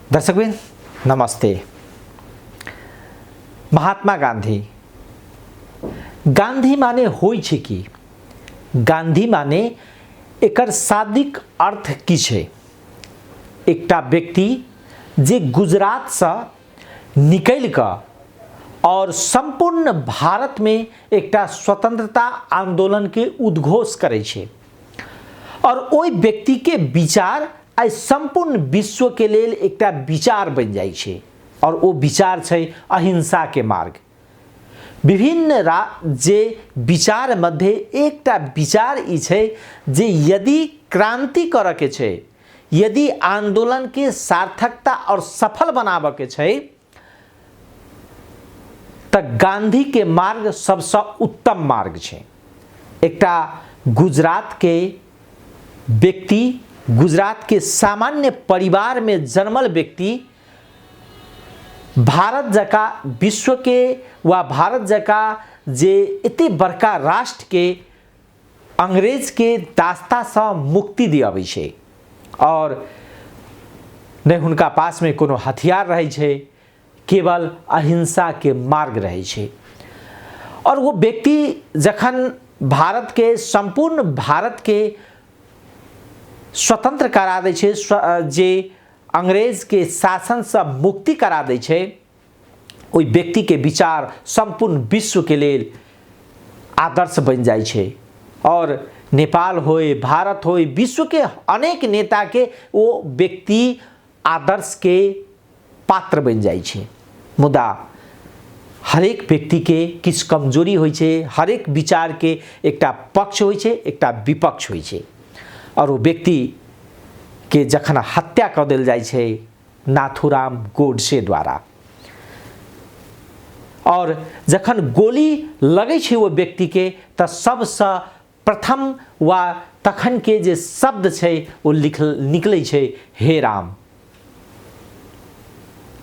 दर्शकबिन नमस्ते। महात्मा गांधी माने होई छे कि गांधी माने एकर शाब्दिक अर्थ की छे? एकटा व्यक्ति जे गुजरात से निकल कऽ और संपूर्ण भारत में एकटा स्वतंत्रता आंदोलन के उद्घोष करे छे और ओई व्यक्ति के विचार आई संपूर्ण विश्व के लेल एकटा विचार बन जाय छे और वो विचार छे अहिंसा के मार्ग। विभिन्न जे विचार मध्य एकटा विचार ई छे जे यदि क्रांति करे के छे, यदि आंदोलन के सार्थकता और सफल बनावे के छे त गांधी के मार्ग सबसे उत्तम मार्ग छे। एकटा गुजरात के व्यक्ति, गुजरात के सामान्य परिवार में जन्मल व्यक्ति भारत जका विश्व के वा भारत जका जे इतने बड़का राष्ट्र के अंग्रेज के दास्ता से मुक्ति दियावे छे और नहीं हुनका पास में कोनो हथियार रहे छे, केवल अहिंसा के मार्ग रहे छे। और वो व्यक्ति जखन भारत के संपूर्ण भारत के स्वतंत्र करा दे छे, जे अंग्रेज के शासन से मुक्ति करा दे छे, ओई व्यक्ति के विचार संपूर्ण विश्व के लेल आदर्श बन जाय छे और नेपाल होए, भारत होए, विश्व के अनेक नेता के वो व्यक्ति आदर्श के पात्र बन जाय छे। मुदा हरेक व्यक्ति के किछ कमजोरी होय छे, हरेक विचार के एकटा पक्ष होय छे, एकटा विपक्ष होय छे और वो व्यक्ति के जखन हत्या कर देल जाय छे नाथूराम गोडसे द्वारा और जखन गोली लगे छे वो व्यक्ति के त सबसे प्रथम वा तखन के जे शब्द छे वो निकले छे हे राम।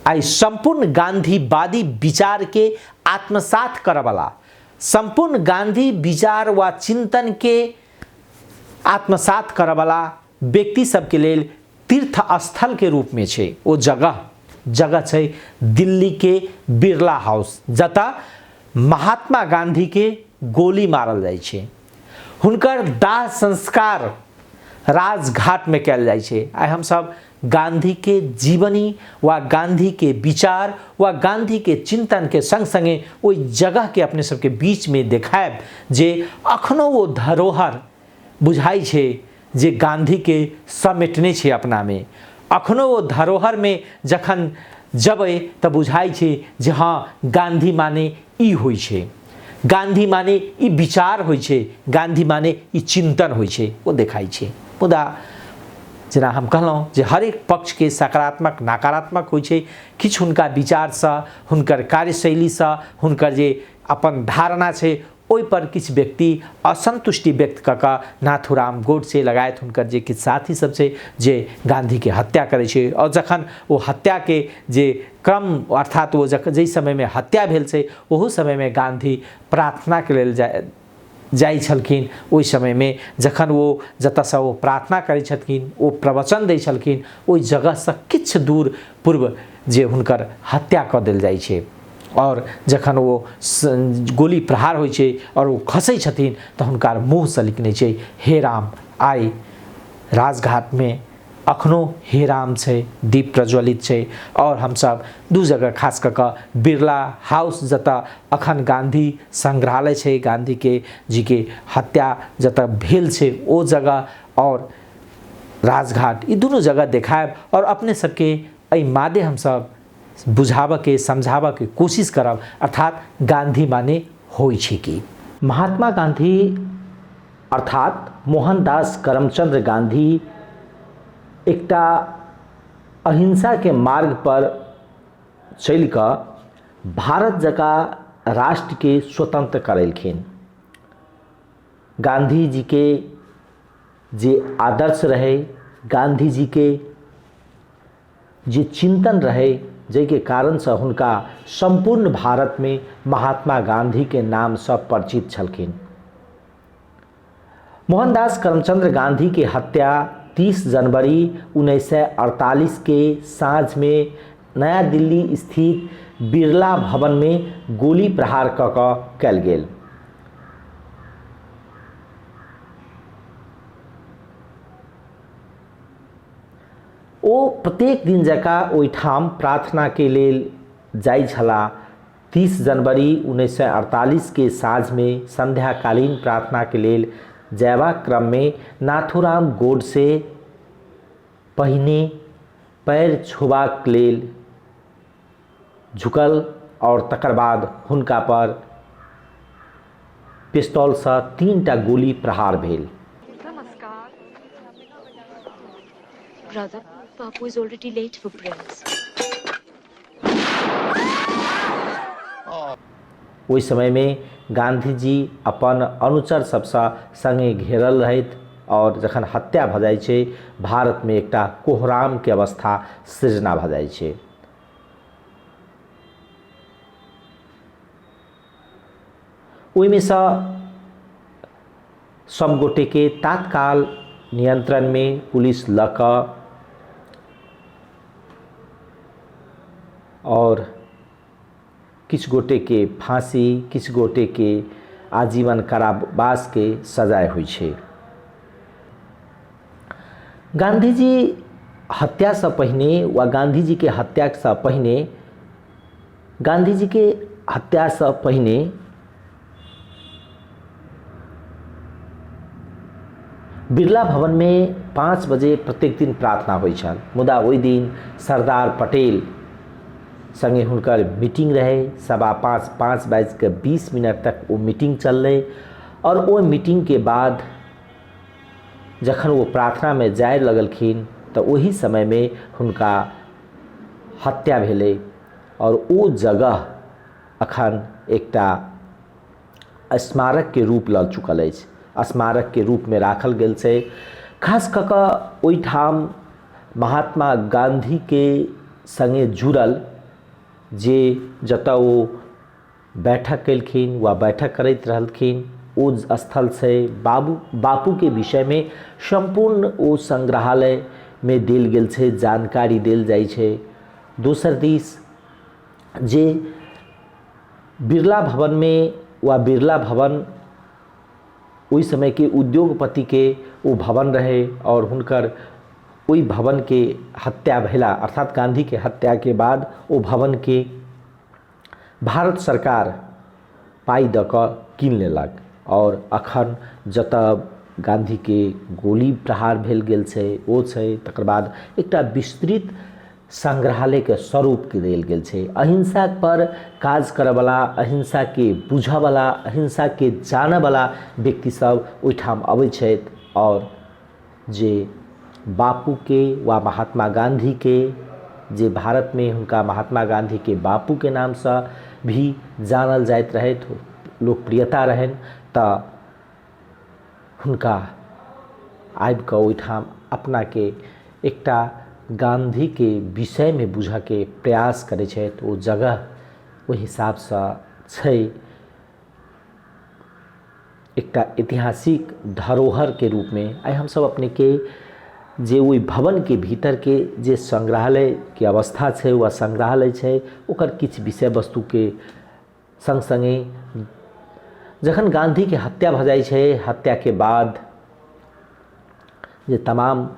आई संपूर्ण गांधीवादी विचार के आत्मसात करे वाला, संपूर्ण गांधी विचार वा चिंतन के आत्मसात करे वाला व्यक्ति सबके लेल तीर्थ स्थल के रूप में छे। वो जगह छे दिल्ली के बिरला हाउस, जता महात्मा गांधी के गोली मारल जाय छे। हुनकर दाह संस्कार राजघाट में कैल जाय छे। आई हम सब गांधी के जीवनी वा गांधी के विचार वा गांधी के चिंतन के संग संगे ओई जगह के अपने सबके बीच में देखायब जे अखनो वो धरोहर बुझाई छे जे गांधी के समेटने छे अपना में। अखनो वो धरोहर में जखन जबे तब बुझाई छे जे हाँ गांधी माने ई होई छे, गांधी माने ई विचार होई छे, गांधी माने ई चिंतन होई छे, वो देखाई छे। मुदा जेना हम कहलौं जे हर एक पक्ष के सकारात्मक नकारात्मक होई छे। किछ हुनका विचार से, हुनकर कार्यशैली से, हुनकर जे अपन धारणा छे ओई पर किछ व्यक्ति असंतुष्टि व्यक्त कऽ नाथूराम गोडसे लगायत हुनकर जे किछ साथी सब छे जे गांधी के हत्या करे छे और जखन वो हत्या के जे क्रम अर्थात वो जै समय में हत्या भेल छे ओहू समय में गांधी प्रार्थना के लेल जाय छलखिन। ओई समय में जखन वो जतऽ से वो प्रार्थना करै छलखिन, वो प्रवचन दै छलखिन, ओई जगह से किछ दूर पूर्व जे हुनकर हत्या कऽ देल जाय छे और जखन वो गोली प्रहार होय छे और वो खसै छथिन त हुनकर मुँह से लिखने छे हे राम। आई राजघाट में अखनो हे राम छे, दीप प्रज्वलित छे और हम सब दू जगह खास करके बिरला हाउस जता अखन गांधी संग्रहालय छे, गांधी के जी के हत्या जता भेल छे ओ जगह और राजघाट, ई दोनों जगह देखायब और अपने सबके एहि मादे हम सब बुझावे के समझावे के कोशिश करब। अर्थात गांधी माने होई छे कि महात्मा गांधी अर्थात मोहनदास करमचंद्र गांधी एकटा अहिंसा के मार्ग पर चल कऽ भारत जका राष्ट्र के स्वतंत्र करेलखिन। गांधी जी के जे आदर्श रहे, गांधी जी के जे चिंतन रहे, जैके कारण से हुनका संपूर्ण भारत में महात्मा गांधी के नाम से परिचित छलखिन। मोहनदास करमचंद्र गांधी के हत्या 30 जनवरी 1948 के साँझ में नया दिल्ली स्थित बिरला भवन में गोली प्रहार कयल गेल। ओ प्रत्येक दिन जकाँ ओहिठाम प्रार्थना के लेल जाइ छलाह। 30 जनवरी 1948 के साँझ में संध्याकालीन प्रार्थना के लेल जयबाक क्रम में नाथूराम गोडसे पहिने पैर छुबाक लेल झुकल और तकर बाद हुनका पर पिस्तौल से 3टा गोली प्रहार भेल। Brother, Papu is already late for prayers. ओहि समय में गांधी जी अपन अनुचर सबसँ संगे घेरल रहैत और जखन हत्या भ जाइ छै भारत में एकटा कोहराम के अवस्था सृजना भ जाइ छै। ओहिमे सँ सब गोटे के तत्काल नियंत्रण में पुलिस ल कऽ और किछ गोटे के फांसी, किछ गोटे के आजीवन कारावास के सजाए हुई छे। गांधी जी हत्या से पहिने वा गांधी जी के हत्या से पहिने गांधी जी के हत्या से पहिने बिरला भवन में 5 बजे प्रत्येक दिन प्रार्थना होइ छल। मुदा ओहि दिन सरदार पटेल संगे हुनकर मीटिंग रहे। 5:20 तक वो मीटिंग चललै और वो मीटिंग के बाद जखन वो प्रार्थना में जाय लगलखिन तो वही समय में हुनका हत्या भेलै और वो जगह अखन एकटा स्मारक के रूप ल चुकल अछि, स्मारक के रूप में राखल गेल छै। खास कऽ कऽ ओहिठाम महात्मा गांधी के संगे जुड़ल जे जतऽ वो बैठक केलखिन वा बैठक करैत रहलखिन ओ स्थल से बापू के विषय में संपूर्ण ओ संग्रहालय में देल गेल छै, जानकारी देल जाइ छै। दोसर दिस जे बिरला भवन में वा बिरला भवन ओहि समय के उद्योगपति के वो भवन रहे और हुनकर ओहि भवन के हत्या भेला अर्थात गांधी के हत्या के बाद वो भवन के भारत सरकार पाई द कऽ कीन लेलक और अखन जतऽ गांधी के गोली प्रहार भेल गेल छै ओ छै। तकर बाद एकटा विस्तृत संग्रहालय के स्वरूप के देल गेल छै। अहिंसा पर काज करय वाला, अहिंसा के बुझय वाला, अहिंसा के जानय वाला व्यक्ति सब ओहिठाम अबै छथि और जे बापू के वा महात्मा गांधी के जे भारत में हुनका महात्मा गांधी के बापू के नाम से भी जानल जाइत रहैत, लोकप्रियता रहन, तऽ हुनका आबि कऽ ओहिठाम अपना के एकटा गांधी के विषय में बुझऽ के प्रयास करै छथि। ओ जगह ओहि हिसाब से छै एकटा ऐतिहासिक धरोहर के रूप में। आइ हम सब अपने के जे ओहि भवन के भीतर के जे संग्रहालय के अवस्था छै वा संग्रहालय छै ओकर किछ विषय वस्तु के संग संगे जखन गांधी के हत्या भ जाइ छै, हत्या के बाद जे तमाम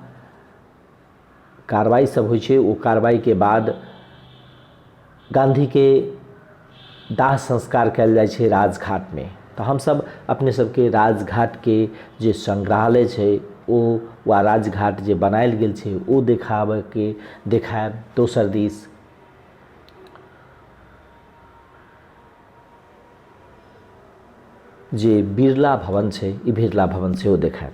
कार्रवाई सब होइ छै ओ कार्रवाई के बाद गांधी के दाह संस्कार कयल जाइ छै राजघाट में। तो हम सब अपने सबके राजघाट के जे संग्रहालय छै ओ वा राजघाट जे बनायल गेल छै ओ देखायब। दोसर दिस जे बिरला भवन छै, ई बिरला भवन सेहो देखायब।